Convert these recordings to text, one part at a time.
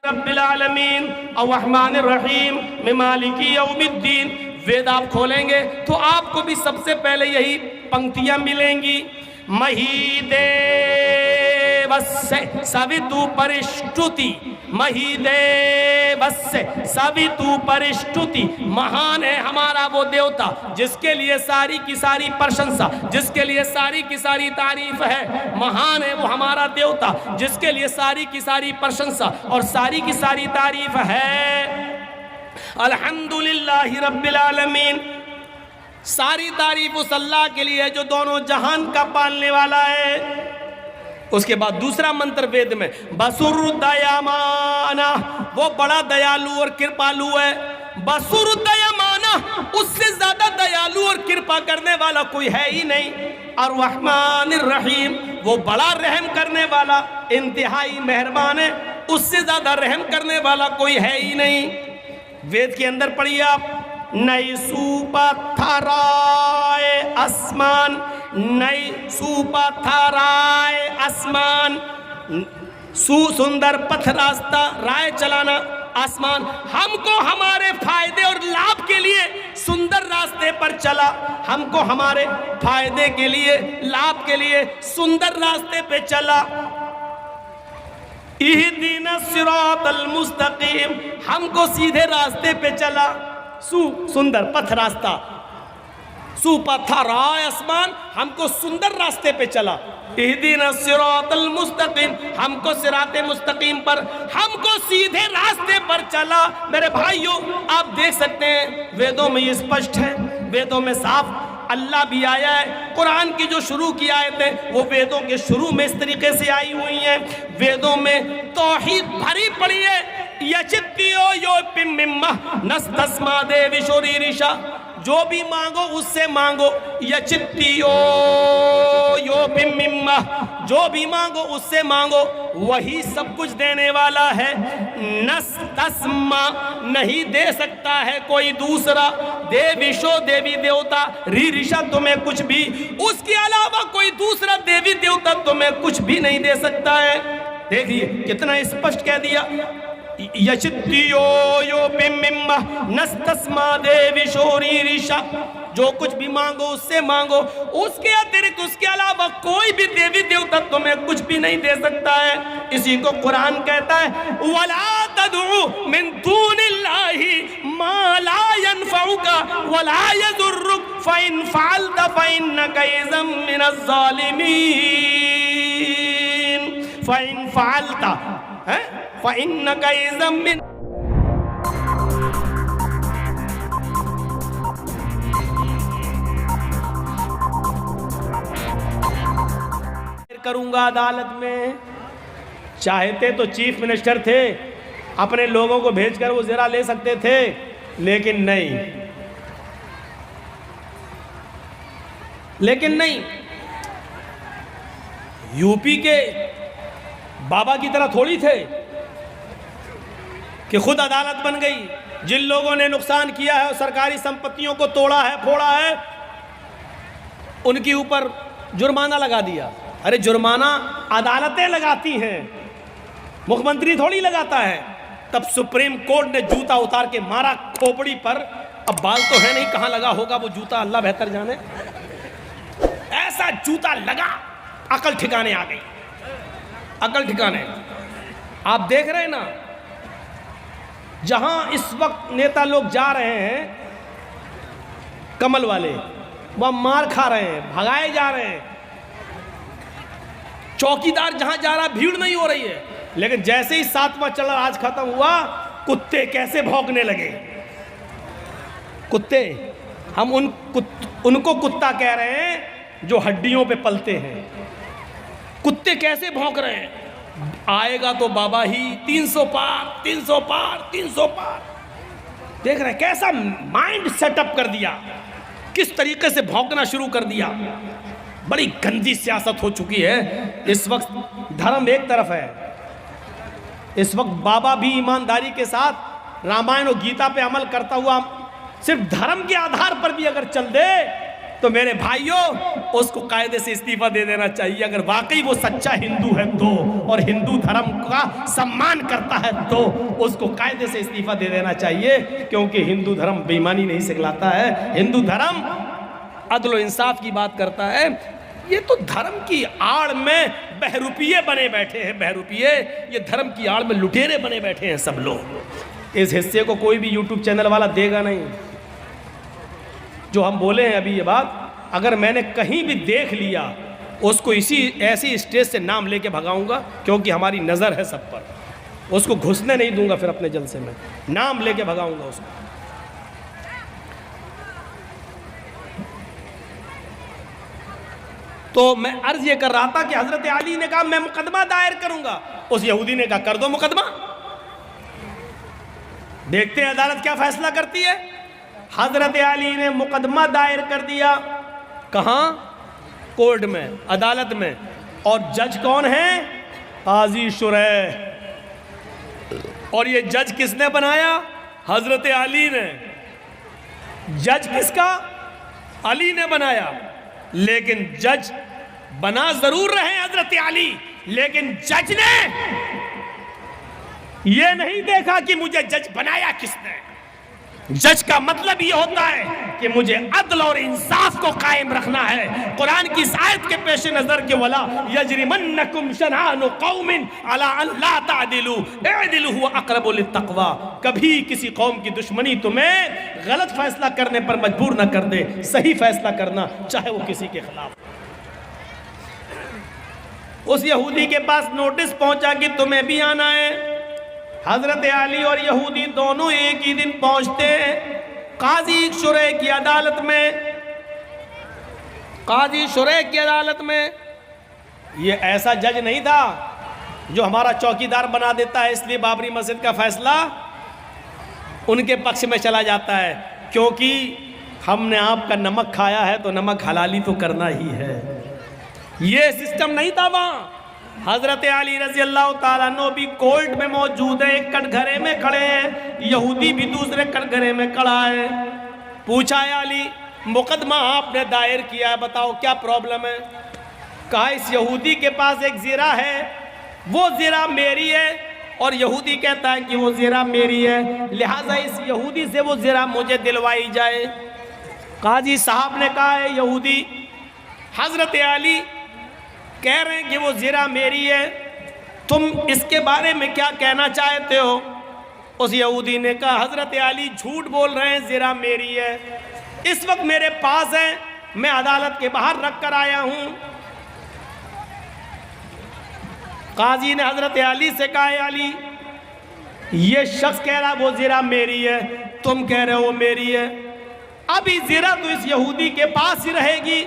رب العالمین الرحمن الرحیم مالکی یوم الدین. وید آپ کھولیں گے تو آپ کو بھی سب سے پہلے یہی پنکتیاں ملیں گی. مہیدے وسے سویتو پرشٹوتی مہیدے وسے سویتو پرشٹوتی. مہان ہے ہمارا وہ دیوتا جس کے لیے ساری کی ساری پرشنسا، جس کے لیے ساری کی ساری تعریف ہے. مہان ہے وہ ہمارا دیوتا جس کے لیے ساری کی ساری پرشنسا اور ساری کی ساری تعریف ہے. الحمدللہ رب العالمین. ساری تعریف اس اللہ کے لیے جو دونوں جہان کا پالنے والا ہے. اس کے بعد دوسرا منتر وید میں بسر دیامانا، وہ بڑا دیالو اور کرپالو ہے. بسر دیامانا، اس سے زیادہ دیالو اور کرپا کرنے والا کوئی ہے ہی نہیں. الرحمن الرحیم، وہ بڑا رحم کرنے والا انتہائی مہربان ہے، اس سے زیادہ رحم کرنے والا کوئی ہے ہی نہیں. وید کے اندر پڑھیے آپ نئی سوپا تھارائے آسمان، نئی سوپا تھارائے آسمان، سندر پتھ راستہ رائے چلانا آسمان. ہم کو ہمارے فائدے اور لابھ کے لیے سندر راستے پر چلا، ہم کو ہمارے فائدے کے لیے لابھ کے لیے سندر راستے پہ چلا. اہدینا الصراط المستقیم، ہم کو سیدھے راستے پہ چلا. سندر پتھ راستہ، سوپا تھا رائے آسمان، ہم کو سندر راستے پہ چلا. اہدینا الصراط المستقیم، ہم کو صراط مستقیم پر، ہم کو سیدھے راستے پر چلا. میرے بھائیوں آپ دیکھ سکتے ہیں ویدوں میں یہ سپشٹ ہے، ویدوں میں صاف اللہ بھی آیا ہے. قرآن کی جو شروع کی آیتیں وہ ویدوں کے شروع میں اس طریقے سے آئی ہوئی ہیں. ویدوں میں توحید بھری پڑی ہے. یچتیو یو پممہ نستسما دیوی شوری رشا، جو بھی مانگو اس سے مانگو. یچتیو یو پممہ، جو بھی مانگو اس سے مانگو، وہی سب کچھ دینے والا ہے. نستسما، نہیں دے سکتا ہے کوئی دوسرا. دیوی شو، دیوی دیوتا. ری رشا، تمہیں کچھ بھی اس کے علاوہ کوئی دوسرا دیوی دیوتا تمہیں کچھ بھی نہیں دے سکتا ہے. دیکھیے کتنا اسپشٹ کہہ دیا. یچتیو یو پممہ نستسما دیوی شوری رشا، جو کچھ بھی مانگو اس سے مانگو، اس کے اترک اس کے علاوہ کوئی بھی دیوی دیوتا تمہیں کچھ بھی نہیں دے سکتا ہے. اسی کو قرآن کہتا ہے وَلَا تَدْعُ مِن دُونِ اللَّهِ مَا لَا يَنْفَعُكَ وَلَا يَضُرُّكَ فَإِنْ فَعَلْتَ فَإِنَّكَ إِذًا مِنَ الظَّالِمِينَ. فَإِنْ فَعَلْتَ فَإِنَّكَ إِذًا مِنَ. کروں گا عدالت میں. چاہتے تو چیف منسٹر تھے، اپنے لوگوں کو بھیج کر وہ زرہ لے سکتے تھے، لیکن نہیں. یو پی کے بابا کی طرح تھوڑی تھے کہ خود عدالت بن گئی. جن لوگوں نے نقصان کیا ہے اور سرکاری سمپتیوں کو توڑا ہے پھوڑا ہے، ان کے اوپر جرمانہ لگا دیا. ارے جرمانہ عدالتیں لگاتی ہیں، مکھ منتری تھوڑی لگاتا ہے. تب سپریم کورٹ نے جوتا اتار کے مارا کھوپڑی پر. اب بال تو ہے نہیں، کہاں لگا ہوگا وہ جوتا اللہ بہتر جانے. ایسا جوتا لگا، عقل ٹھکانے آ گئی، عقل ٹھکانے. آپ دیکھ رہے ہیں نا جہاں اس وقت نیتا لوگ جا رہے ہیں کمل والے، وہ مار کھا رہے ہیں، بھگائے جا رہے ہیں. چوکیدار جہاں جا رہا بھیڑ نہیں ہو رہی ہے، لیکن جیسے ہی 7واں چلا آج ختم ہوا، کتے کیسے بھونکنے لگے. کتے، ہم ان کو کتا کہہ رہے ہیں جو ہڈیوں پہ پلتے ہیں. کتے کیسے بھونک رہے ہیں. آئے گا تو بابا ہی 300 پار 300 پار 300 پار. دیکھ رہے ہیں کیسا مائنڈ سیٹ اپ کر دیا، کس طریقے سے بھونکنا شروع کر دیا. بڑی گندی سیاست ہو چکی ہے. اس وقت دھرم ایک طرف ہے، اس وقت بابا بھی ایمانداری کے ساتھ رامائن اور گیتا پہ عمل کرتا ہوا صرف دھرم کے آدھار پر بھی اگر چل دے تو میرے بھائیوں اس کو قاعدے سے استعفیٰ دے دینا چاہیے، اگر واقعی وہ سچا ہندو ہے تو، اور ہندو دھرم کا سمان کرتا ہے تو اس کو قاعدے سے استعفیٰ دے دینا چاہیے، کیونکہ ہندو دھرم بے ایمانی نہیں سکھلاتا ہے، ہندو دھرم عدل و انصاف کی بات کرتا ہے۔ یہ تو دھرم کی آڑ میں بہروپیے بنے بیٹھے ہیں، بہروپیے، یہ دھرم کی آڑ میں لٹیرے بنے بیٹھے ہیں سب لوگ۔ اس حصے کو کوئی بھی یوٹیوب چینل والا دے گا نہیں۔ جو ہم بولے ہیں ابھی یہ بات، اگر میں نے کہیں بھی دیکھ لیا اس کو ایسی اسٹیج سے نام لے کے بھگاؤں گا، کیونکہ ہماری نظر ہے سب پر، اس کو گھسنے نہیں دوں گا، پھر اپنے جلسے میں نام لے کے بھگاؤں گا اس کو۔ تو میں عرض یہ کر رہا تھا کہ حضرت علی نے کہا میں مقدمہ دائر کروں گا، اس یہودی نے کہا کر دو مقدمہ، دیکھتے ہیں عدالت کیا فیصلہ کرتی ہے۔ حضرت علی نے مقدمہ دائر کر دیا، کہاں؟ کورٹ میں، عدالت میں، اور جج کون ہے؟ قاضی شریح۔ اور یہ جج کس نے بنایا؟ حضرت علی نے۔ جج کس کا؟ علی نے بنایا، لیکن جج بنا ضرور رہے حضرت علی، لیکن جج نے یہ نہیں دیکھا کہ مجھے جج بنایا کس نے۔ جج کا مطلب یہ ہوتا ہے کہ مجھے عدل اور انصاف کو قائم رکھنا ہے۔ قرآن کی اس آیت کے پیش نظر کہ وَلَا يَجْرِمَنَّكُمْ شَنَآنُ قَوْمٍ عَلَىٰ أَن لَا تَعْدِلُوا اعْدِلُوا هُوَ أَقْرَبُ لِلتَّقْوَىٰ، کبھی کسی قوم کی دشمنی تمہیں غلط فیصلہ کرنے پر مجبور نہ کر دے، صحیح فیصلہ کرنا، چاہے وہ کسی کے خلاف۔ اس یہودی کے پاس نوٹس پہنچا کہ تمہیں بھی آنا ہے۔ حضرت علی اور یہودی دونوں ایک ہی دن پہنچتے ہیں قاضی شریح کی عدالت میں۔ قاضی شریح کی عدالت میں یہ ایسا جج نہیں تھا جو ہمارا چوکیدار بنا دیتا ہے، اس لیے بابری مسجد کا فیصلہ ان کے پکش میں چلا جاتا ہے، کیونکہ ہم نے آپ کا نمک کھایا ہے تو نمک حلالی تو کرنا ہی ہے۔ یہ سسٹم نہیں تھا وہاں۔ حضرت علی رضی اللہ تعالیٰ عنہ بھی کورٹ میں موجود ہے، ایک کٹ گھرے میں کھڑے ہیں، یہودی بھی دوسرے کٹ گھرے میں کھڑا ہے۔ پوچھا ہے علی مقدمہ آپ نے دائر کیا ہے، بتاؤ کیا پرابلم ہے؟ کہا اس یہودی کے پاس ایک زرہ ہے، وہ زرہ میری ہے، اور یہودی کہتا ہے کہ وہ زرہ میری ہے، لہٰذا اس یہودی سے وہ زرہ مجھے دلوائی جائے۔ قاضی صاحب نے کہا ہے یہودی حضرت علی کہہ رہے ہیں کہ وہ زرہ میری ہے، تم اس کے بارے میں کیا کہنا چاہتے ہو؟ اس یہودی نے کہا حضرت علی جھوٹ بول رہے ہیں، زرہ میری ہے، اس وقت میرے پاس ہے، میں عدالت کے باہر رکھ کر آیا ہوں۔ قاضی نے حضرت علی سے کہا ہے علی یہ شخص کہہ رہا وہ زرہ میری ہے، تم کہہ رہے ہو میری ہے، ابھی زرہ تو اس یہودی کے پاس ہی رہے گی،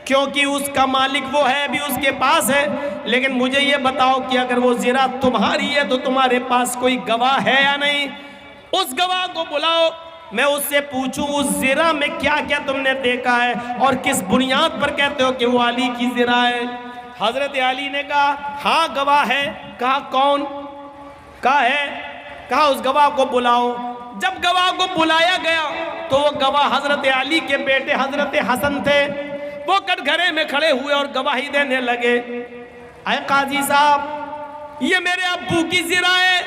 کیونکہ اس کا مالک وہ ہے، ابھی اس کے پاس ہے، لیکن مجھے یہ بتاؤ کہ اگر وہ زرہ تمہاری ہے تو تمہارے پاس کوئی گواہ ہے یا نہیں؟ اس گواہ کو بلاؤ، میں اس سے پوچھوں اس زرہ میں کیا کیا تم نے دیکھا ہے اور کس بنیاد پر کہتے ہو کہ وہ علی کی زرہ ہے؟ حضرت علی نے کہا ہاں گواہ ہے۔ کہا کون؟ کہا ہے، کہا اس گواہ کو بلاؤ۔ جب گواہ کو بلایا گیا تو وہ گواہ حضرت علی کے بیٹے حضرت حسن تھے، وہ کٹ گھرے میں کھڑے ہوئے اور گواہی دینے لگے، اے قاضی صاحب یہ میرے ابو کی زرہ ہے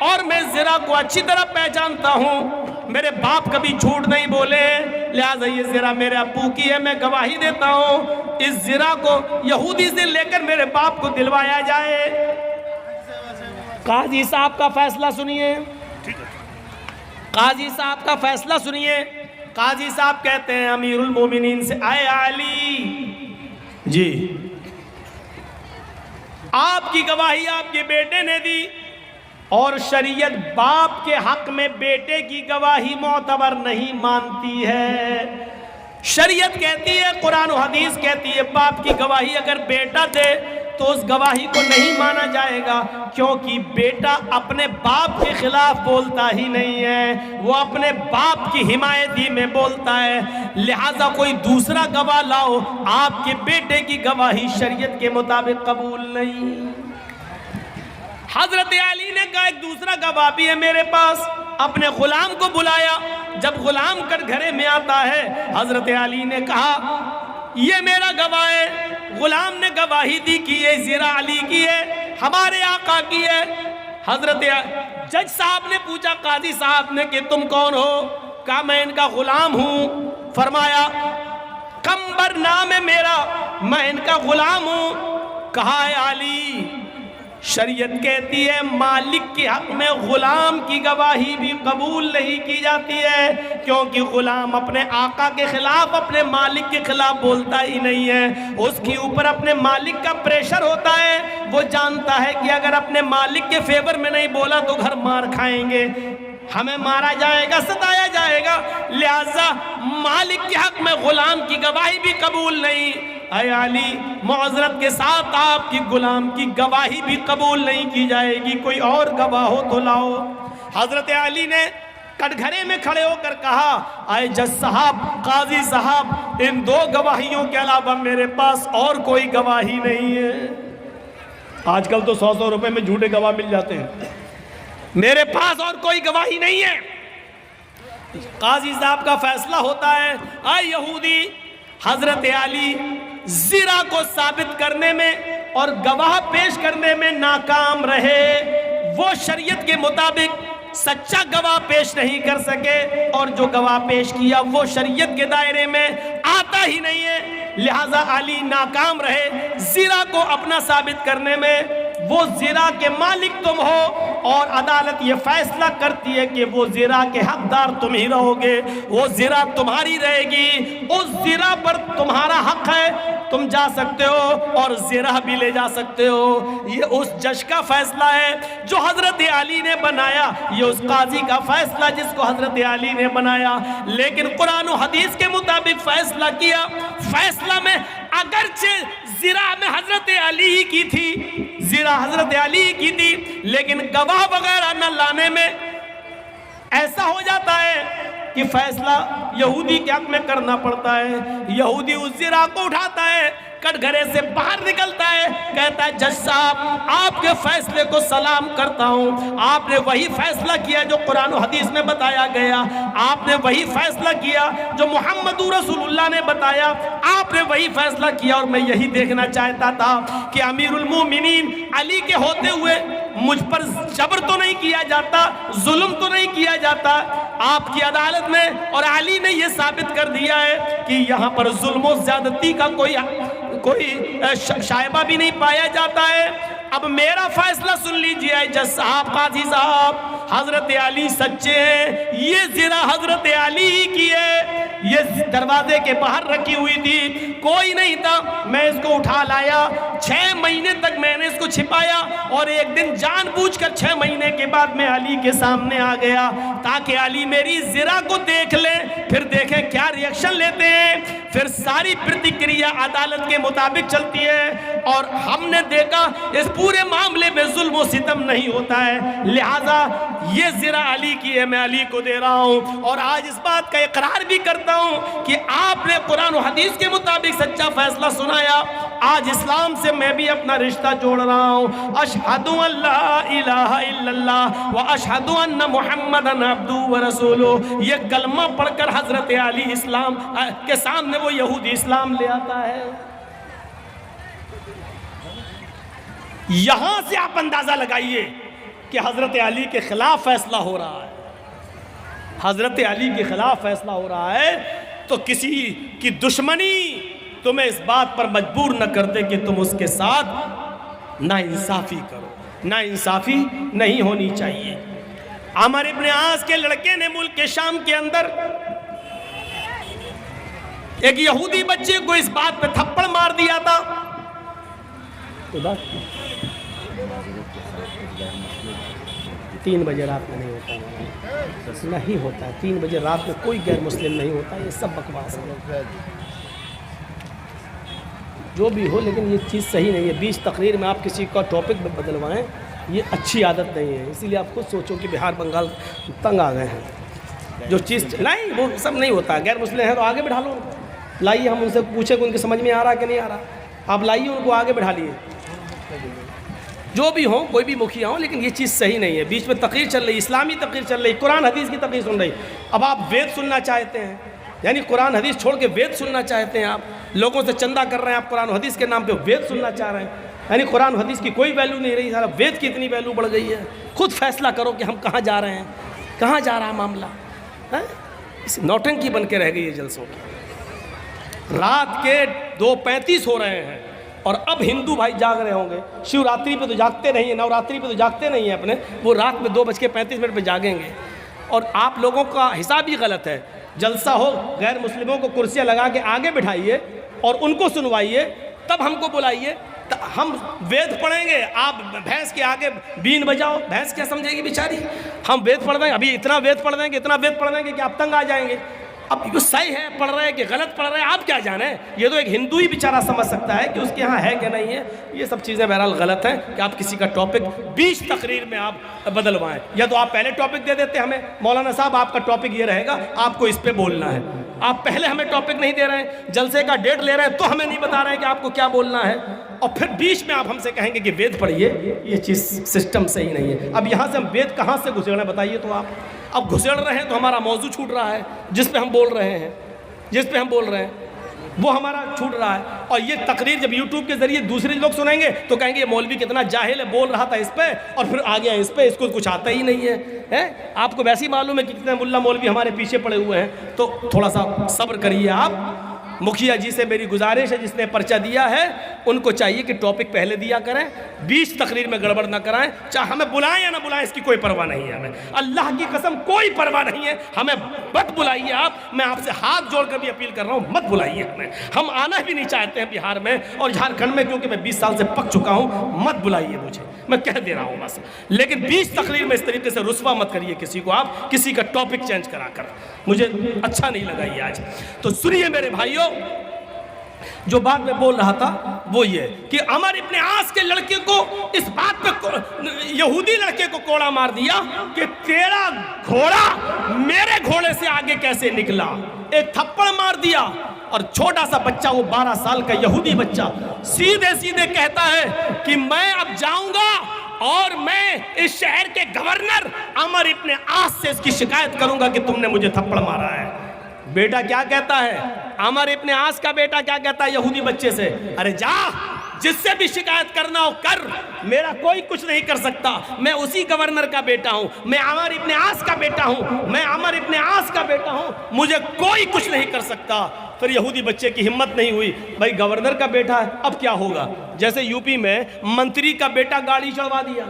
اور میں زرہ کو اچھی طرح پہچانتا ہوں، میرے باپ کبھی جھوٹ نہیں بولے، لہٰذا یہ زرہ میرے ابو کی ہے، میں گواہی دیتا ہوں اس زرہ کو یہودی سے لے کر میرے باپ کو دلوایا جائے۔ قاضی صاحب کا فیصلہ سنیے، قاضی صاحب کا فیصلہ سنیے۔ قاضی صاحب کہتے ہیں امیر المومنین سے اے علی جی آپ کی گواہی آپ کے بیٹے نے دی، اور شریعت باپ کے حق میں بیٹے کی گواہی معتبر نہیں مانتی ہے۔ شریعت کہتی ہے، قرآن و حدیث کہتی ہے باپ کی گواہی اگر بیٹا دے تو اس گواہی کو نہیں مانا جائے گا، کیونکہ بیٹا اپنے باپ کے خلاف بولتا ہی نہیں ہے، وہ اپنے باپ کی حمایتی میں بولتا ہے، لہٰذا کوئی دوسرا گواہ لاؤ، آپ کے بیٹے کی گواہی شریعت کے مطابق قبول نہیں۔ حضرت علی نے کہا ایک دوسرا گواہ بھی ہے میرے پاس، اپنے غلام کو بلایا، جب غلام کٹ گھرے میں آتا ہے حضرت علی نے کہا یہ میرا گواہ ہے۔ غلام نے گواہی دی کہ یہ زرہ علی کی ہے، ہمارے آقا کی ہے۔ حضرت جج صاحب نے پوچھا قاضی صاحب نے کہ تم کون ہو؟ کہا میں ان کا غلام ہوں۔ فرمایا قنبر نام ہے میرا، میں ان کا غلام ہوں۔ کہا ہے علی، شریعت کہتی ہے مالک کے حق میں غلام کی گواہی بھی قبول نہیں کی جاتی ہے، کیونکہ غلام اپنے آقا کے خلاف، اپنے مالک کے خلاف بولتا ہی نہیں ہے۔ اس کے اوپر اپنے مالک کا پریشر ہوتا ہے، وہ جانتا ہے کہ اگر اپنے مالک کے فیور میں نہیں بولا تو گھر مار کھائیں گے، ہمیں مارا جائے گا، ستایا جائے گا، لہذا مالک کے حق میں غلام کی گواہی بھی قبول نہیں۔ اے علی، معذرت کے ساتھ آپ کی غلام کی گواہی بھی قبول نہیں کی جائے گی، کوئی اور گواہ ہو تو لاؤ۔ حضرت علی نے کٹگھرے میں کھڑے ہو کر کہا اے جج صاحب، قاضی صاحب، ان دو گواہیوں کے علاوہ میرے پاس اور کوئی گواہی نہیں ہے۔ آج کل تو 100 روپے میں جھوٹے گواہ مل جاتے ہیں، میرے پاس اور کوئی گواہی نہیں ہے۔ قاضی صاحب کا فیصلہ ہوتا ہے، اے یہودی، حضرت علی زرہ کو ثابت کرنے میں اور گواہ پیش کرنے میں ناکام رہے، وہ شریعت کے مطابق سچا گواہ پیش نہیں کر سکے، اور جو گواہ پیش کیا وہ شریعت کے دائرے میں آتا ہی نہیں ہے، لہٰذا علی ناکام رہے زرہ کو اپنا ثابت کرنے میں۔ وہ زرہ کے مالک تم ہو، اور عدالت یہ فیصلہ کرتی ہے کہ وہ زرہ کے حقدار تم ہی رہو گے، وہ زرہ تمہاری رہے گی، اس زرہ پر تمہارا حق ہے، تم جا سکتے ہو اور زرہ بھی لے جا سکتے ہو۔ یہ اس جج کا فیصلہ ہے جو حضرت علی نے بنایا، یہ اس قاضی کا فیصلہ جس کو حضرت علی نے بنایا، لیکن قرآن و حدیث کے مطابق فیصلہ کیا۔ فیصلہ میں اگرچہ زرہ میں حضرت علی کی تھی، زرہ حضرت علی کی تھی، لیکن گواہ وغیرہ نہ لانے میں ایسا ہو جاتا ہے کہ فیصلہ یہودی کے حق میں کرنا پڑتا ہے۔ یہودی اس زرہ کو اٹھاتا ہے، کٹگھرے سے باہر نکلتا ہے، کہتا ہے جج صاحب آپ کے فیصلے کو سلام کرتا ہوں، آپ نے وہی فیصلہ کیا جو قرآن و حدیث میں بتایا گیا، آپ نے وہی فیصلہ کیا جو محمد رسول اللہ نے بتایا، آپ نے وہی فیصلہ کیا، اور میں یہی دیکھنا چاہتا تھا کہ امیر المومنین علی کے ہوتے ہوئے مجھ پر جبر تو نہیں کیا جاتا، ظلم تو نہیں کیا جاتا آپ کی عدالت میں، اور علی نے یہ ثابت کر دیا ہے کہ یہاں پر ظلم و زیادتی کا کوئی شائبہ بھی نہیں پایا جاتا ہے۔ اب میرا فیصلہ سن لیجئے جج صاحب، قاضی صاحب، حضرت علی سچے ہیں، یہ زرہ حضرت علی کی ہے، یہ دروازے کے باہر رکھی ہوئی تھی، کوئی نہیں تھا، میں اس کو اٹھا لایا، 6 مہینے تک میں نے اس کو چھپایا، اور ایک دن جان بوجھ کر 6 مہینے کے بعد میں علی کے سامنے آ گیا تاکہ علی میری زرہ کو دیکھ لیں، پھر دیکھیں کیا ریئیکشن لیتے ہیں، پھر ساری پرتکریا عدالت کے مطابق چلتی ہے، اور ہم نے دیکھا اس پورے معاملے میں ظلم و ستم نہیں ہوتا ہے، لہٰذا یہ زرہ علی کی ہے، میں علی کو دے رہا ہوں، اور آج اس بات کا اقرار بھی کرتا ہوں کہ آپ نے قرآن و حدیث کے مطابق سچا فیصلہ سنایا۔ آج اسلام سے میں بھی اپنا رشتہ جوڑ رہا ہوں، اشہد ان لا الہ الا اللہ و اشہد ان محمدن عبدہ و رسولہ، یہ کلمہ پڑھ کر حضرت علی اسلام کے سامنے وہ یہودی اسلام لے آتا ہے۔ یہاں سے آپ اندازہ لگائیے کہ حضرت علی کے خلاف فیصلہ ہو رہا ہے، حضرت علی کے خلاف فیصلہ ہو رہا ہے، تو کسی کی دشمنی تمہیں اس بات پر مجبور نہ کر دے کہ تم اس کے ساتھ ناانصافی کرو، ناانصافی نہیں ہونی چاہیے۔ عمر ابن عاص کے لڑکے نے ملک کے شام کے اندر ایک یہودی بچے کو اس بات پہ تھپڑ مار دیا تھا۔ 3 بجے رات میں نہیں ہوتا، نہیں ہوتا ہے 3 بجے رات میں کوئی غیر مسلم نہیں ہوتا، یہ سب بکواس ہے، جو بھی ہو، لیکن یہ چیز صحیح نہیں ہے۔ 20 تقریر میں آپ کسی کا ٹاپک بدلوائیں، یہ اچھی عادت نہیں ہے، اسی لیے آپ خود سوچو کہ بہار بنگال تنگ آ گئے ہیں، جو چیز نہیں وہ سب نہیں ہوتا ہے، غیر مسلم ہے تو آگے بٹھا لو، لائیے، ہم ان سے پوچھیں کہ ان کے سمجھ میں آ رہا کہ نہیں آ رہا، آپ لائیے ان کو آگے بٹھا لیے، جو بھی ہوں، کوئی بھی مکھیا ہوں، لیکن یہ چیز صحیح نہیں ہے۔ بیچ میں تقریر چل رہی، اسلامی تقریر چل رہی، قرآن حدیث کی تقریر سن رہی، اب آپ وید سننا چاہتے ہیں، یعنی قرآن حدیث چھوڑ کے وید سننا چاہتے ہیں آپ، لوگوں سے چندہ کر رہے ہیں آپ قرآن حدیث کے نام پہ وید سننا چاہ رہے ہیں، یعنی قرآن حدیث کی کوئی ویلیو نہیں رہی، سارا وید کی اتنی ویلیو بڑھ گئی ہے۔ خود فیصلہ کرو کہ ہم کہاں جا رہے ہیں، کہاں جا رہا معاملہ ہے؟ نوٹنکی بن کے رہ گئی ہے جلسوں کی۔ رات کے 2:35 ہو رہے ہیں اور اب ہندو بھائی جاگ رہے ہوں گے، شیو راتری پہ تو جاگتے نہیں ہیں، نوراتری پہ تو جاگتے نہیں ہیں اپنے، وہ رات میں 2:35 پہ جاگیں گے۔ اور آپ لوگوں کا حساب ہی غلط ہے، جلسہ ہو غیر مسلموں کو کرسیاں لگا کے آگے بٹھائیے اور ان کو سنوائیے، تب ہم کو بلائیے، ہم وید پڑھیں گے، آپ بھینس کے آگے بین بجاؤ، بھینس کیا سمجھے گی بیچاری؟ ہم وید پڑھ دیں گے، ابھی اتنا وید پڑھ دیں گے، اتنا وید پڑھ دیں گے کہ آپ تنگ آ جائیں گے۔ اب یہ صحیح ہے پڑھ رہے ہیں کہ غلط پڑھ رہے ہیں، آپ کیا جانیں؟ یہ تو ایک ہندو ہی بیچارہ سمجھ سکتا ہے کہ اس کے یہاں ہے کہ نہیں ہے۔ یہ سب چیزیں بہرحال غلط ہیں کہ آپ کسی کا ٹاپک 20 تقریر میں آپ بدلوائیں، یا تو آپ پہلے ٹاپک دے دیتے ہمیں، مولانا صاحب آپ کا ٹاپک یہ رہے گا، آپ کو اس پہ بولنا ہے۔ آپ پہلے ہمیں ٹاپک نہیں دے رہے ہیں، جلسے کا ڈیٹ لے رہے ہیں تو ہمیں نہیں بتا رہے ہیں کہ آپ کو کیا بولنا ہے، اور پھر بیچ میں آپ ہم سے کہیں گے کہ وید پڑھیے، یہ چیز سسٹم صحیح نہیں ہے۔ اب یہاں سے ہم وید کہاں سے گھسیڑیں بتائیے تو آپ؟ اب گھسیڑ رہے ہیں تو ہمارا موضوع چھوٹ رہا ہے، جس پہ ہم بول رہے ہیں، وہ ہمارا چھوٹ رہا ہے۔ اور یہ تقریر جب یوٹیوب کے ذریعے دوسرے لوگ سنیں گے تو کہیں گے یہ مولوی کتنا جاہل ہے، بول رہا تھا اس پہ اور پھر آ گیا اس پہ، اس کو کچھ آتا ہی نہیں ہے۔ آپ کو ویسے ہی معلوم ہے کہ کتنے ملا مولوی ہمارے پیچھے پڑے ہوئے ہیں، تو تھوڑا سا صبر کریے آپ۔ مکھیا جی سے میری گزارش ہے، جس نے پرچہ دیا ہے ان کو چاہیے کہ ٹاپک پہلے دیا کریں، 20 تقریر میں گڑبڑ نہ کرائیں، چاہے ہمیں بلائیں یا نہ بلائیں اس کی کوئی پرواہ نہیں ہے ہمیں، اللہ کی قسم کوئی پرواہ نہیں ہے، ہمیں مت بلائیے آپ، میں آپ سے ہاتھ جوڑ کر بھی اپیل کر رہا ہوں، مت بلائیے ہمیں، ہم آنا بھی نہیں چاہتے ہیں بہار میں اور جھارکھنڈ میں، کیونکہ میں 20 سال سے پک چکا ہوں، مت بلائیے مجھے، میں کہہ دے رہا ہوں بس، لیکن 20 تقریر میں اس طریقے سے رسوا مت کریے کسی کو آپ، کسی کا ٹاپک چینج کرا کر، مجھے اچھا نہیں لگا یہ آج۔ تو سنیے میرے بھائیوں، جو بات میں بول رہا تھا وہ یہ کہ عمر ابن عاص کے لڑکے کو اس بات پہ یہودی لڑکے کو کوڑا مار دیا کہ تیرا گھوڑا میرے گھوڑے سے آگے کیسے نکلا، ایک تھپڑ مار دیا۔ اور چھوٹا سا بچہ، وہ 12 سال کا یہودی بچہ، سیدھے سیدھے کہتا ہے کہ میں اب جاؤں گا اور میں اس شہر کے گورنر عمر ابن عاص سے اس کی شکایت کروں گا کہ تم نے مجھے تھپڑ مارا ہے۔ بیٹا کیا کہتا ہے؟ عمر ابن عاص کا بیٹا کیا کہتا ہے یہودی بچے سے؟ ارے جا، جس سے بھی شکایت کرنا ہو کر، میرا کوئی کچھ نہیں کر سکتا، میں اسی گورنر کا بیٹا ہوں، میں عمر ابن عاص کا بیٹا ہوں، میں عمر ابن عاص کا بیٹا ہوں، مجھے کوئی کچھ نہیں کر سکتا۔ پھر یہودی بچے کی ہمت نہیں ہوئی، بھائی گورنر کا بیٹا ہے اب کیا ہوگا؟ جیسے یو پی میں منتری کا بیٹا گاڑی چڑھوا دیا۔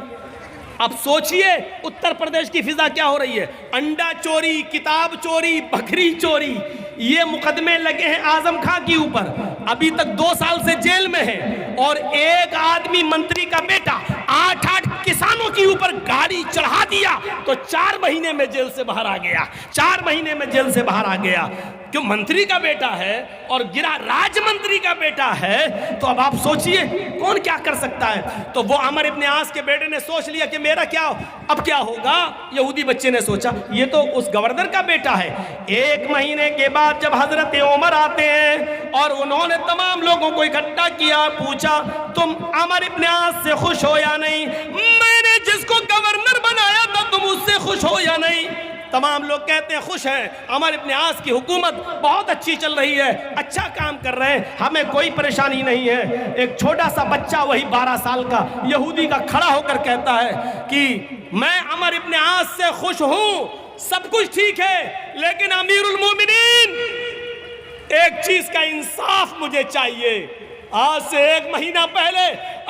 اب سوچئے اتر پردیش کی فضا کیا ہو رہی ہے، انڈا چوری، کتاب چوری، بکری چوری، یہ مقدمے لگے ہیں اعظم خان کے اوپر، ابھی تک 2 سال سے جیل میں ہے، اور ایک آدمی منتری کا بیٹا 8 کسانوں کے اوپر گاڑی چڑھا دیا تو 4 مہینے میں جیل سے باہر آ گیا، 4 مہینے میں جیل سے باہر آ گیا، کیوں منتری کا بیٹا ہے اور گرا راج منتری کا بیٹا ہے، تو اب آپ سوچئے کون کیا کر سکتا ہے؟ تو وہ عمر ابن عاص کے بیٹے نے سوچ لیا کہ میرا کیا اب کیا ہوگا؟ یہودی بچے نے سوچا یہ تو اس گورنر کا بیٹا ہے۔ 1 مہینے کے بعد جب حضرت عمر آتے ہیں اور انہوں نے تمام لوگوں کو اکٹھا کیا، پوچھا تم عمر ابن عاص سے خوش ہو یا نہیں؟ میں نے جس کو گورنر بنایا تھا تم اس سے خوش ہو یا نہیں؟ تمام لوگ کہتے ہیں خوش ہیں، عمر ابن عاص کی حکومت بہت اچھی چل رہی ہے، اچھا کام کر رہے ہیں، ہمیں کوئی پریشانی نہیں ہے۔ ایک چھوٹا سا بچہ وہی 12 سال کا یہودی کا کھڑا ہو کر کہتا ہے کہ میں عمر ابن عاص سے خوش ہوں، سب کچھ ٹھیک ہے، لیکن امیر المومنین ایک چیز کا انصاف مجھے چاہیے۔ آج سے 1 مہینہ پہلے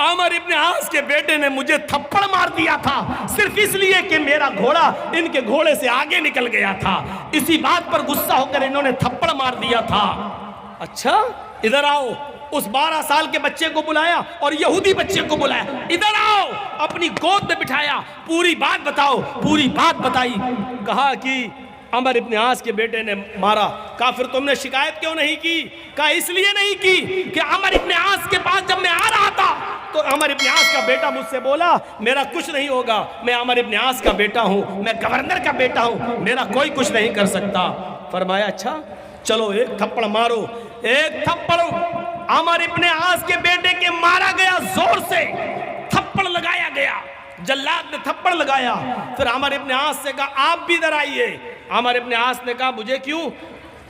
عمر ابن عاص کے بیٹے نے مجھے تھپڑ مار دیا تھا، صرف اس لیے کہ میرا گھوڑا ان کے گھوڑے سے آگے نکل گیا تھا، اسی بات پر غصہ ہو کر انہوں نے تھپڑ مار دیا تھا۔ اچھا ادھر آؤ، اس 12 سال کے بچے کو بلایا اور یہودی بچے کو بلایا، ادھر آؤ، اپنی گود میں بٹھایا، پوری بات بتاؤ، پوری بات بتائی، کہا کہ عمر ابن عاص کے بیٹے نے مارا۔ کہا پھر تم نے شکایت کیوں نہیں کی؟ کہا اس لیے نہیں کی کہ عمر ابن عاص کے پاس جب میں آ رہا تھا تو عمر ابن عاص کا بیٹا مجھ سے بولا میرا کچھ نہیں ہوگا، میں عمر ابن عاص کا بیٹا ہوں، میں گورنر کا بیٹا ہوں، میرا کوئی کچھ نہیں کر سکتا۔ فرمایا اچھا چلو 1 تھپڑ مارو۔ 1 تھپڑ عمر ابن عاص کے بیٹے کے مارا گیا، زور سے تھپڑ لگایا گیا، جلاد نے تھپڑ لگایا۔ پھر عمر ابن عاص سے کہا آپ بھی ادھر آئیے۔ عمر ابن عاص نے کہا مجھے کیوں؟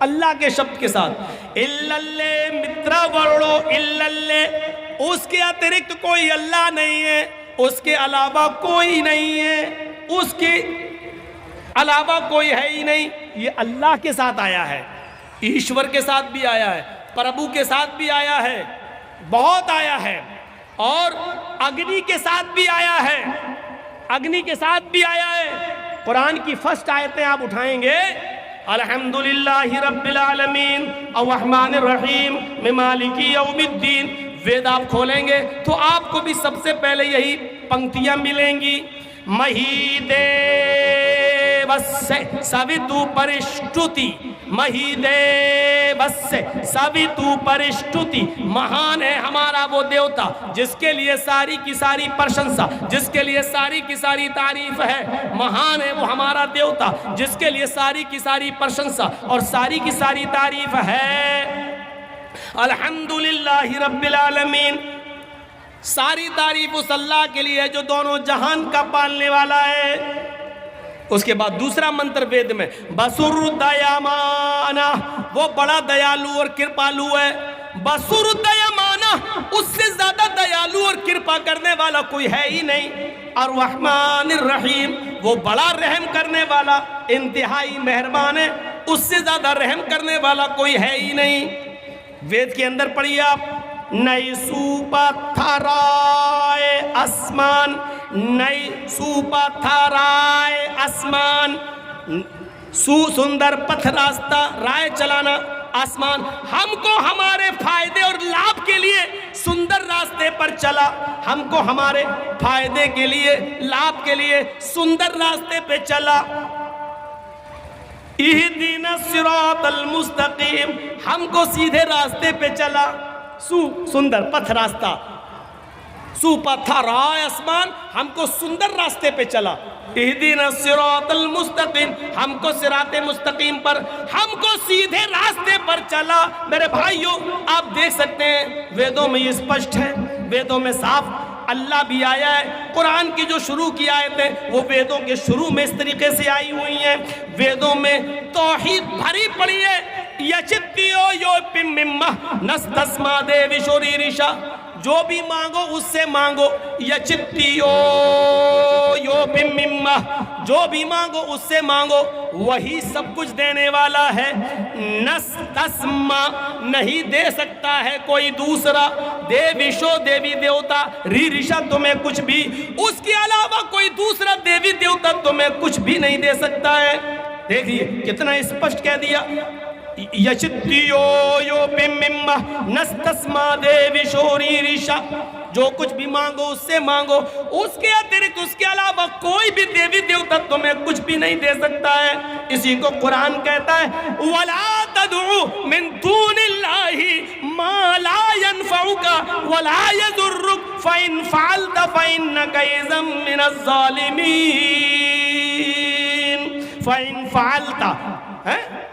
اللہ کے شبد کے ساتھ اللہ مترا ورڑو اللہ، اس کے اترکت کوئی اللہ نہیں ہے، اس کے علاوہ کوئی نہیں ہے، اس کے علاوہ کوئی ہے ہی نہیں. یہ اللہ کے ساتھ آیا ہے، ایشور کے ساتھ بھی آیا ہے، پربھو کے ساتھ بھی آیا ہے، بہت آیا ہے، اور اگنی کے ساتھ بھی آیا ہے، اگنی کے ساتھ بھی آیا ہے. قرآن کی فرسٹ آیتیں آپ اٹھائیں گے، الحمدللہ رب العالمین الرحمن الرحیم مالک یوم الدین، وید آپ کھولیں گے تو آپ کو بھی سب سے پہلے یہی پنکتیاں ملیں گی. مہیدے وسے سویتو پرشٹوتی، مہیدے وسے سویتو پرشٹوتی، مہان ہے ہمارا وہ دیوتا جس کے لیے ساری کی ساری پرشنسا، جس کے لیے ساری کی ساری تعریف ہے. مہان ہے وہ ہمارا دیوتا جس کے لیے ساری کی ساری پرشنسا اور ساری کی ساری تعریف ہے. الحمدللہ رب العالمین، ساری تعریف اس اللہ کے لیے جو دونوں جہان کا پالنے والا ہے. اس کے بعد دوسرا منتر وید میں بسر دیامانا، وہ بڑا دیالو اور کرپالو ہے. بسر دیامانا، اس سے زیادہ دیالو اور کرپا کرنے والا کوئی ہے ہی نہیں. الرحمن الرحیم، وہ بڑا رحم کرنے والا، انتہائی مہربان ہے، اس سے زیادہ رحم کرنے والا کوئی ہے ہی نہیں. وید کے اندر پڑھیے آپ، نئی سوپا تھارائے آسمان، نئی سوپا تھارائے آسمان، سندر پتھ راستہ، رائے چلانا آسمان، ہم کو ہمارے فائدے اور لابھ کے لیے سندر راستے پر چلا، ہم کو ہمارے فائدے کے لیے لابھ کے لیے سندر راستے پہ چلا. اہدنا الصراط المستقیم، ہم کو سیدھے راستے پہ چلا. سندر پتھ راستہ، پتھا رائے آسمان، ہم کو سندر راستے پہ چلا. اہدنا الصراط المستقیم، ہم کو صراط مستقیم پر، ہم کو سیدھے راستے پر چلا. میرے بھائیوں آپ دیکھ سکتے ہیں ویدوں میں یہ اسپشٹ ہے، ویدوں میں صاف اللہ بھی آیا ہے. قرآن کی جو شروع کی آیتیں وہ ویدوں کے شروع میں اس طریقے سے آئی ہوئی ہیں. ویدوں میں توحید بھری پڑی ہے. یچتیو یو پممہ نستسما دیوی شوری ریشا، جو بھی مانگو اس سے مانگو. یچتیو یو پممہ، جو بھی مانگو اس سے مانگو، وہی سب کچھ دینے والا ہے. نستسما، نہیں دے سکتا ہے کوئی دوسرا. دیوی شو، دیوی دیوتا، ری ریشا، تمہیں کچھ بھی اس کے علاوہ کوئی دوسرا دیوی دیوتا تمہیں کچھ بھی نہیں دے سکتا ہے. دیکھیے کتنا اسپشٹ کہہ دیا. یچتیو یو پممہ نستسما دیوی شوری ریشا، جو کچھ بھی مانگو اس سے مانگو، اس کے اترکت اس کے علاوہ کوئی بھی دیوی دیوتا تمہیں کچھ بھی نہیں دے سکتا ہے. اسی کو قرآن کہتا ہے وَلَا تَدْعُ مِن دُونِ اللَّهِ مَا لَا يَنْفَعُكَ وَلَا يَضُرُّكَ فَإِنْ فَعَلْتَ فَإِنَّكَ إِذًا مِنَ الظَّالِمِينَ. فَإِنْ فَعَلْتَ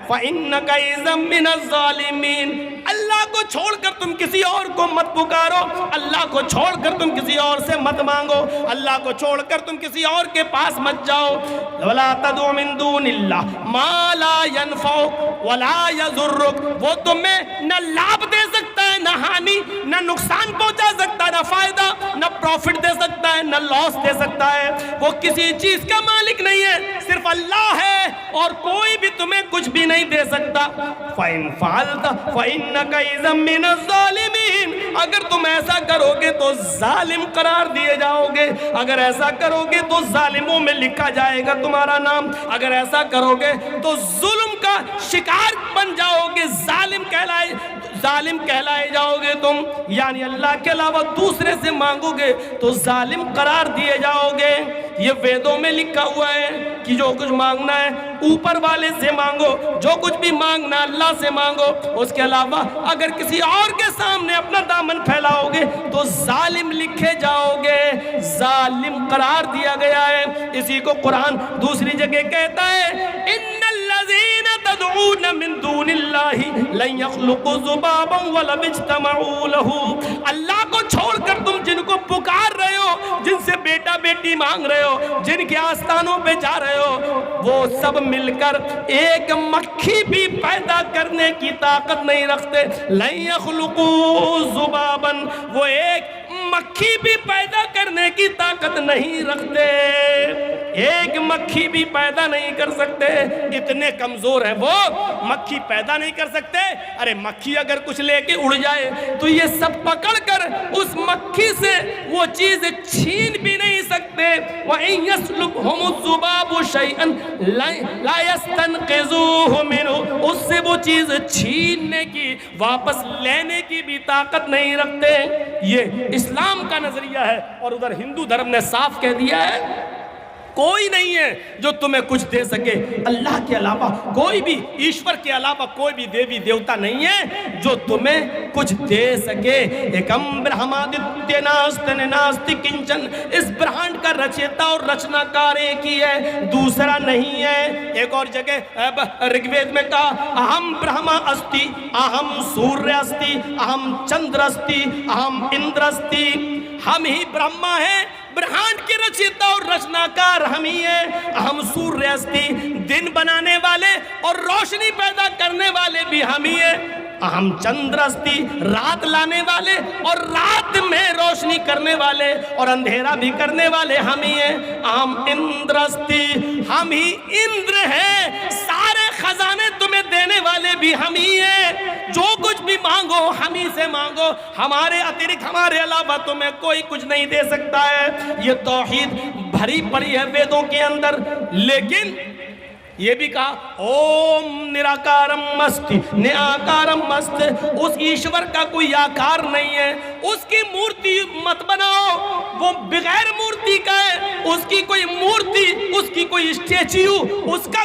فَإِنَّكَ إِذًا مِنَ الظَّالِمِينَ. اللہ کو چھوڑ کر تم کسی اور کو مت پکارو، اللہ کو چھوڑ کر تم کسی اور سے مت مانگو، اللہ کو چھوڑ کر تم کسی اور کے پاس مت جاؤ. وَلَا تَدْعُ مِن دُونِ اللَّهِ مَا لَا يَنْفَعُكَ وَلَا يَضُرُّكَ، وہ تمہیں نہ لابھ دے سکتا ہے، نہ ہانی، نہ نقصان پہنچا سکتا ہے، نہ فائدہ، نہ پروفٹ دے سکتا ہے، نہ لاس دے سکتا ہے. وہ کسی چیز کا مالک نہیں ہے، صرف اللہ ہے، اور کوئی بھی تمہیں کچھ بھی نہیں دے سکتا. فَإِنْ فَعَلْتَ فَإِنَّكَ إِذًا مِنَ الظَّالِمِينَ. اگر تم ایسا کرو گے تو ظالم قرار دیے جاؤ گے، اگر ایسا کرو گے تو ظالموں میں لکھا جائے گا تمہارا نام، اگر ایسا کرو گے تو ظلم کا شکار بن جاؤ گے، ظالم کہلائے جاؤ گے تم. یعنی اللہ کے علاوہ دوسرے سے مانگو گے تو ظالم قرار دیے جاؤ گے. یہ ویدوں میں لکھا ہوا ہے کہ جو کچھ مانگنا ہے اوپر والے سے مانگو، جو کچھ بھی مانگنا ہے اللہ سے مانگو. اس کے علاوہ اگر کسی اور کے سامنے اپنا دامن پھیلاؤ گے تو ظالم لکھے جاؤ گے، ظالم قرار دیا گیا ہے. اسی کو قرآن دوسری جگہ کہتا ہے ان الذین تدعون من دون اللہ لن يخلقوا ذبابا ولو اجتمعوا له. اللہ کو چھوڑ کر تم جن کو پکار رہے ہو, جن سے بیٹا بیٹی مانگ رہے ہو, جن کے آستانوں پہ جا رہے ہو, وہ سب مل کر ایک مکھی بھی پیدا کرنے کی طاقت نہیں رکھتے. لن يخلقوا ذبابا, وہ ایک مکھی بھی پیدا کرنے کی طاقت نہیں رکھتے, ایک مکھی بھی پیدا نہیں کر سکتے. اتنے کمزور ہیں وہ, مکھی پیدا نہیں کر سکتے. ارے مکھی اگر کچھ لے کے اڑ جائے تو یہ سب پکڑ کر اس مکھی سے وہ چیز چھین بھی نہیں سکتے. وَإِن يَسْلُبْهُمُ الذُّبَابُ شَيْئًا لَا يَسْتَنْقِذُوهُ مِنْهُ, اس سے وہ چیز چھیننے کی, واپس لینے کی بھی طاقت نہیں رکھتے. یہ اسلام کا نظریہ ہے. اور ادھر ہندو دھرم نے صاف کہہ دیا ہے کوئی نہیں ہے جو تمہیں کچھ دے سکے. اللہ کے علاوہ کوئی بھی, ایشور کے علاوہ کوئی بھی دیوی دیوتا نہیں ہے جو تمہیں کچھ دے سکے. ایکم برہمادتیہ ناستن ناستی کنچن, اس برہانڈ کا رچیتا اور رچنا کار ایک ہی ہے, دوسرا نہیں ہے. ایک اور جگہ رگ وید میں کہا اہم برہما استی, اہم سوریہ استی, اہم چندر استی, اہم اندر استی. ہم ہی برہما ہیں, برہانڈ کے رچیتا اور رچناکار ہم ہی ہیں. ہم سوریہ استی, دن بنانے والے اور روشنی پیدا کرنے والے بھی ہم ہی ہیں. ہم چندرستی, رات لانے والے اور رات میں روشنی کرنے والے اور اندھیرا بھی کرنے والے ہم ہی ہیں. ہم اندرستی, ہم ہی اندر ہیں, سارے خزانے تمہیں دینے والے بھی ہم ہی ہیں. جو کچھ بھی مانگو ہم ہی سے مانگو, ہمارے اترکت ہمارے علاوہ تمہیں کوئی کچھ نہیں دے سکتا ہے. یہ توحید بھری پڑی ہے ویدوں کے اندر. لیکن یہ بھی کہا اوم نراکارم مستی نیاکارم مست, اس ایشور کا کوئی آکار نہیں ہے, اس کی مورتی مت بناؤ, وہ بغیر مورتی کا ہے. اس کی کوئی مورتی, اس کی کوئی اسٹیچیو, اس کا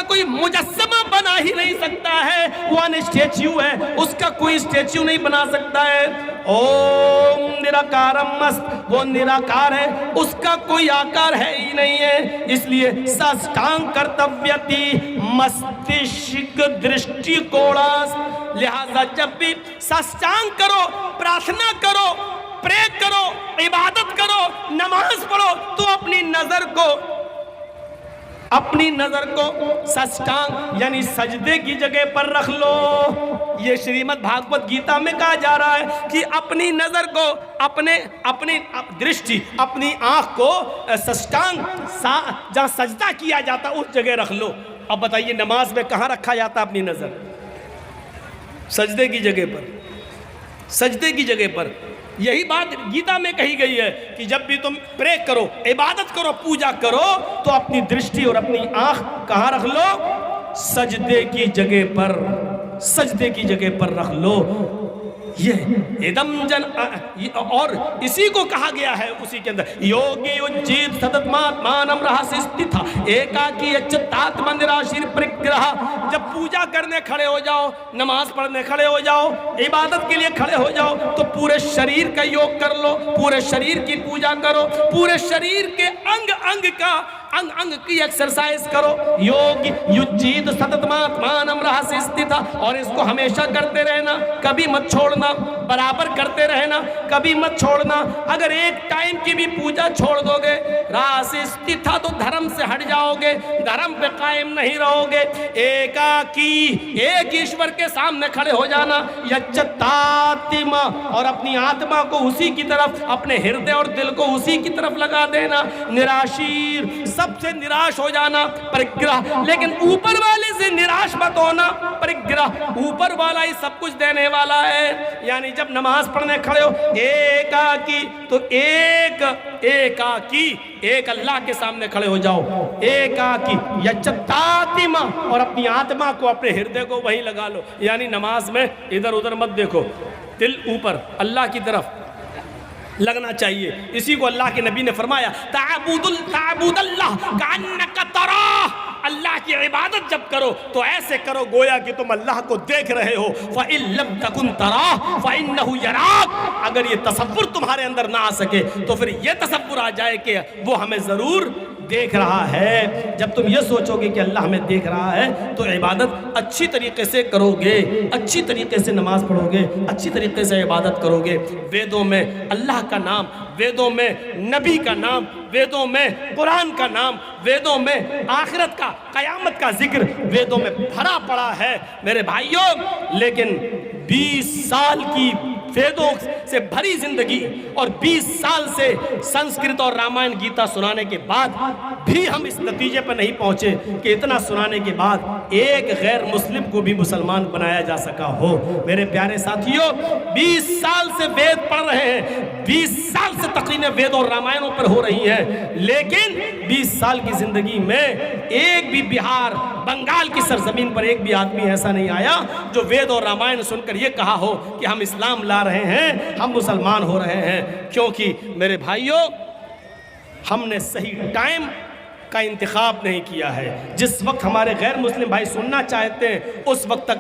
کوئی مجسمہ بنا ہی نہیں سکتا ہے. وہ ان اسٹیچیو ہے, اس کا کوئی اسٹیچیو نہیں بنا سکتا ہے. اوم نراکارم مست, وہ نراکار ہے, اس کا کوئی آکار ہے ہی نہیں ہے. اس لیے ساسٹانگ کرتویتی مستشک درشٹی کوڑاس, لہذا جب بھی ساسٹانگ کرو, پرارتھنا کرو, پرے کرو, عبادت کرو, نماز پڑھو, تو اپنی نظر کو ساسٹانگ یعنی سجدے کی جگہ پر رکھ لو. یہ شریمد بھاگوت گیتا میں کہا جا رہا ہے کہ اپنی نظر کو, اپنی درشٹی, اپنی آنکھ کو ساسٹانگ جہاں سجدہ کیا جاتا اس جگہ رکھ لو. اب بتائیے نماز میں کہاں رکھا جاتا اپنی نظر؟ سجدے کی جگہ پر, سجدے کی جگہ پر. یہی بات گیتا میں کہی گئی ہے کہ جب بھی تم پرے کرو, عبادت کرو, پوجا کرو, تو اپنی درشٹی اور اپنی آنکھ کہاں رکھ لو؟ سجدے کی جگہ پر, سجدے کی جگہ پر رکھ لو. یہ ادم جن, اور اسی کو کہا گیا ہے اسی کے اندر یوگی اجیت سدتماتمانم رہاسستھا ایکاکی اچتاتم نراشیر پرگرہا. جب پوجا کرنے کھڑے ہو جاؤ, نماز پڑھنے کھڑے ہو جاؤ, عبادت کے لیے کھڑے ہو جاؤ, تو پورے شریر کا یوگ کر لو, پورے شریر کی پوجا کرو, پورے شریر کے انگ کی ایکسرسائز کرو. یوگ یجیت ستتماتمانم رہاسستھا, اور اس کو ہمیشہ کرتے رہنا, کبھی مت چھوڑنا, برابر کرتے رہنا, کبھی مت چھوڑنا. اگر ایک ٹائم کی بھی پوجا چھوڑ دو گے رہاسستھا تو دھرم سے ہٹ جاؤ گے, دھرم پہ قائم نہیں رہو گے. ایکاکی, ایک ایشور کے سامنے کھڑے ہو جانا. یچتاتما, اور اپنی آتما کو اسی کی طرف, اپنے ہردے اور دل کو اسی کی طرف لگا دینا. نراشیر, سب سے نراش ہو جانا. پرگرہ, لیکن اوپر والے سے نراش مت ہونا. پرگرہ, اوپر والا ہی سب کچھ دینے والا ہے. یعنی جب نماز پڑھنے کھڑے ہو ایکاکی, تو ایکاکی, ایک اللہ کے سامنے کھڑے ہو جاؤ. ایکاکی یچتاتما, اور اپنی آتما کو, اپنے ہردے کو وہیں لگا لو. یعنی نماز میں ادھر ادھر مت دیکھو, دل اوپر اللہ کی طرف لگنا چاہیے. اسی کو اللہ کے نبی نے فرمایا تعبد اللہ کأنک تراہ, اللہ کی عبادت جب کرو تو ایسے کرو گویا کہ تم اللہ کو دیکھ رہے ہو. فَإِن لَمْ تَكُنْ تَرَاهُ فَإِنَّهُ يَرَاكَ, اگر یہ تصور تمہارے اندر نہ آ سکے تو پھر یہ تصور آ جائے کہ وہ ہمیں ضرور دیکھ رہا ہے. جب تم یہ سوچو گے کہ اللہ ہمیں دیکھ رہا ہے تو عبادت اچھی طریقے سے کرو گے, اچھی طریقے سے نماز پڑھو گے, اچھی طریقے سے عبادت کرو گے. ویدوں میں اللہ کا نام, ویدوں میں نبی کا نام, ویدوں میں قرآن کا نام, ویدوں میں آخرت کا, قیامت کا ذکر ویدوں میں بھرا پڑا ہے میرے بھائیوں. لیکن 20 سال کی ویدوں سے بھری زندگی اور 20 سال سے سنسکرت اور رامائن گیتا سنانے کے بعد بھی ہم اس نتیجے پر نہیں پہنچے کہ اتنا سنانے کے بعد ایک غیر مسلم کو بھی مسلمان بنایا جا سکا ہو. میرے پیارے ساتھیوں, 20 سال سے وید پڑھ رہے ہیں, 20 سال سے تقریریں وید اور رامائنوں پر ہو رہی ہیں, لیکن 20 سال کی زندگی میں ایک بھی بہار, بنگال کی سرزمین پر ایک بھی آدمی ایسا نہیں آیا جو وید اور رامائن سن کر یہ کہا ہو کہ ہم اسلام لا رہے ہیں, ہم مسلمان ہو رہے ہیں. کیونکہ میرے بھائیوں, ہم نے صحیح ٹائم کا انتخاب نہیں کیا ہے. جس وقت ہمارے غیر مسلم بھائی سننا چاہتے ہیں اس وقت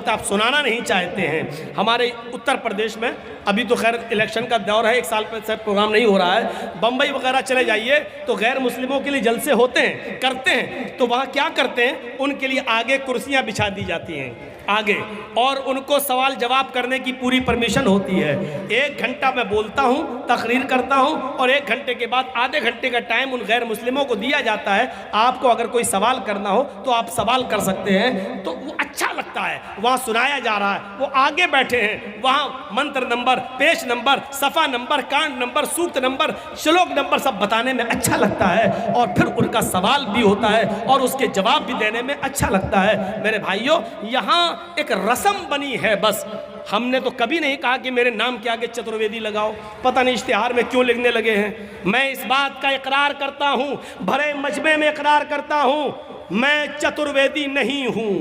آپ سنانا نہیں چاہتے ہیں. ہمارے اتر پردیش میں ابھی تو خیر الیکشن کا دور ہے, 1 سال سے پروگرام نہیں ہو رہا ہے. بمبئی وغیرہ چلے جائیے تو غیر مسلموں کے لیے جلسے ہوتے ہیں, کرتے ہیں, تو وہاں کیا کرتے ہیں, ان کے لیے آگے کرسیاں بچھا دی جاتی ہیں آگے, اور ان کو سوال جواب کرنے کی پوری پرمیشن ہوتی ہے. 1 گھنٹہ میں بولتا ہوں, تقریر کرتا ہوں, اور 1 گھنٹے کے بعد آدھے گھنٹے کا ٹائم ان غیر مسلموں کو دیا جاتا ہے. آپ کو اگر کوئی سوال کرنا ہو تو آپ سوال کر سکتے ہیں. تو وہ اچھا لگتا ہے, وہاں سنایا جا رہا ہے, وہ آگے بیٹھے ہیں, وہاں منتر نمبر, پیش نمبر, صفحہ نمبر, کانڈ نمبر, سوکت نمبر, شلوک نمبر سب بتانے میں اچھا لگتا ہے, اور پھر ان کا سوال بھی ہوتا ہے اور اس کے جواب بھی دینے میں اچھا لگتا ہے. میرے بھائیوں, یہاں ایک رسم بنی ہے بس. ہم نے تو کبھی نہیں کہا کہ میرے نام کے آگے چترویدی لگاؤ. پتہ نہیں اشتہار میں کیوں لکھنے لگے ہیں. میں اس بات کا اقرار کرتا ہوں, بھرے مجمع میں اقرار کرتا ہوں, میں چترویدی نہیں ہوں.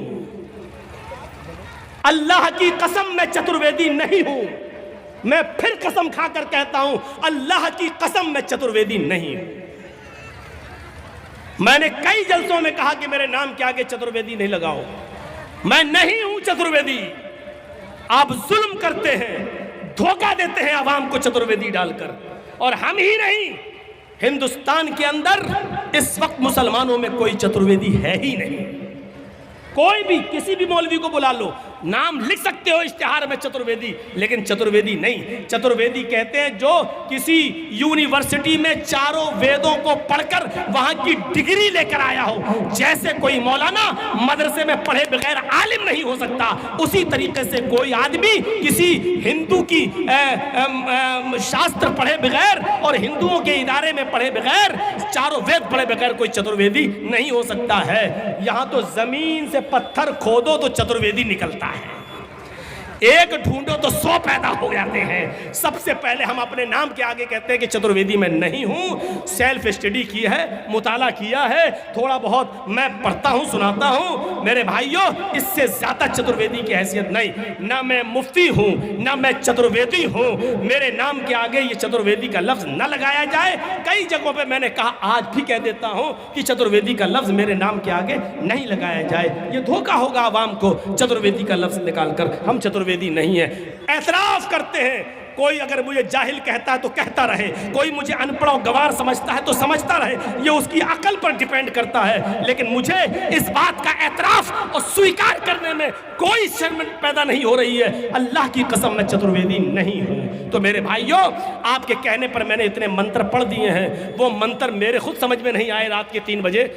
اللہ کی قسم میں چترویدی نہیں ہوں. میں پھر قسم کھا کر کہتا ہوں, اللہ کی قسم میں چترویدی نہیں ہوں. میں نے کئی جلسوں میں کہا کہ میرے نام کے آگے چترویدی نہیں لگاؤ. میں نہیں ہوں چترویدی. آپ ظلم کرتے ہیں, دھوکہ دیتے ہیں عوام کو چترویدی ڈال کر. اور ہم ہی نہیں, ہندوستان کے اندر اس وقت مسلمانوں میں کوئی چترویدی ہے ہی نہیں. کوئی بھی, کسی بھی مولوی کو بلا لو, نام لکھ سکتے ہو اشتہار میں چترویدی, لیکن چترویدی نہیں. چترویدی کہتے ہیں جو کسی یونیورسٹی میں چاروں ویدوں کو پڑھ کر وہاں کی ڈگری لے کر آیا ہو. جیسے کوئی مولانا مدرسے میں پڑھے بغیر عالم نہیں ہو سکتا, اسی طریقے سے کوئی آدمی کسی ہندو کی شاستر پڑھے بغیر اور ہندوؤں کے ادارے میں پڑھے بغیر, چاروں وید پڑھے بغیر کوئی چترویدی نہیں ہو سکتا ہے. یہاں تو زمین سے پتھر کھودو تو چترویدی نکلتا ہے, ایک ڈھونڈو تو 100 پیدا ہو جاتے ہیں. سب سے پہلے ہم اپنے نام کے آگے کہتے ہیں کہ چترویدی میں نہیں ہوں. سیلف اسٹڈی کی ہے, مطالعہ کیا ہے, تھوڑا بہت میں پڑھتا ہوں, سناتا ہوں. میرے بھائیوں, اس سے زیادہ چترویدی کی حیثیت نہیں. نہ میں مفتی ہوں, نہ میں چترویدی ہوں. میرے نام کے آگے یہ چترویدی کا لفظ نہ لگایا جائے. کئی جگہوں پہ میں نے کہا, آج بھی کہہ دیتا ہوں کہ چترویدی کا لفظ میرے نام کے آگے نہیں لگایا جائے. یہ دھوکہ ہوگا عوام کو چترویدی کا لفظ نکال کر. ہم چترویدی نہیں ہے. اعتراف کرتے ہیں, کوئی اگر مجھے جاہل کہتا ہے تو کہتا رہے, کوئی مجھے ان پڑھ و گوار سمجھتا ہے تو سمجھتا رہے, یہ اس کی عقل پر ڈیپینڈ کرتا ہے. لیکن مجھے اس بات کا اعتراف اور سویکار کرنے میں کوئی شرم پیدا نہیں ہو رہی ہے. اللہ کی قسم میں چترویدی نہیں ہوں. تو میرے بھائیوں, آپ کے کہنے پر میں نے اتنے منتر پڑھ دیے ہیں. وہ منتر میرے خود سمجھ میں نہیں آئے, رات کے 3 بجے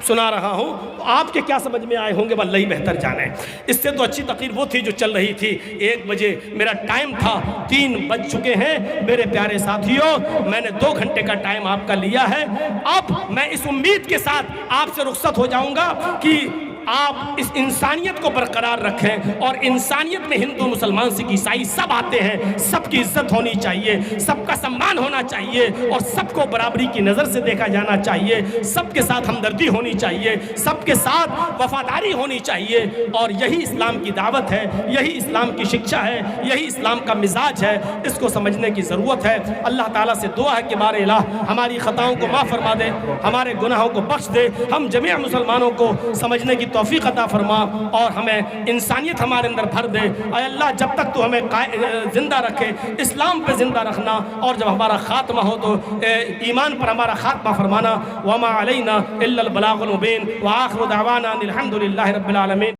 سنا رہا ہوں. آپ کے کیا سمجھ میں آئے ہوں گے, اللہ ہی بہتر جانے. اس سے تو اچھی تقریر وہ تھی جو چل رہی تھی. 1 بجے میرا ٹائم تھا, 3 بج چکے ہیں. میرے پیارے ساتھیوں, میں نے 2 گھنٹے کا ٹائم آپ کا لیا ہے. اب میں اس امید کے ساتھ آپ سے رخصت ہو جاؤں گا کہ آپ اس انسانیت کو برقرار رکھیں, اور انسانیت میں ہندو, مسلمان, سکھ, عیسائی سب آتے ہیں. سب کی عزت ہونی چاہیے, سب کا سمان ہونا چاہیے, اور سب کو برابری کی نظر سے دیکھا جانا چاہیے. سب کے ساتھ ہمدردی ہونی چاہیے, سب کے ساتھ وفاداری ہونی چاہیے. اور یہی اسلام کی دعوت ہے, یہی اسلام کی شکشا ہے, یہی اسلام کا مزاج ہے. اس کو سمجھنے کی ضرورت ہے. اللہ تعالیٰ سے دعا ہے کہ بار الہ ہماری خطاؤں کو معاف فرما دے, ہمارے گناہوں کو بخش دے, ہم جميع مسلمانوں کو سمجھنے کی توفیق عطا فرما اور ہمیں انسانیت ہمارے اندر بھر دے. اے اللہ جب تک تو ہمیں زندہ رکھے اسلام پہ زندہ رکھنا، اور جب ہمارا خاتمہ ہو تو ایمان پر ہمارا خاتمہ فرمانا. وما علینا الا البلاغ المبین وآخر دعوانا الحمد للہ رب العالمین.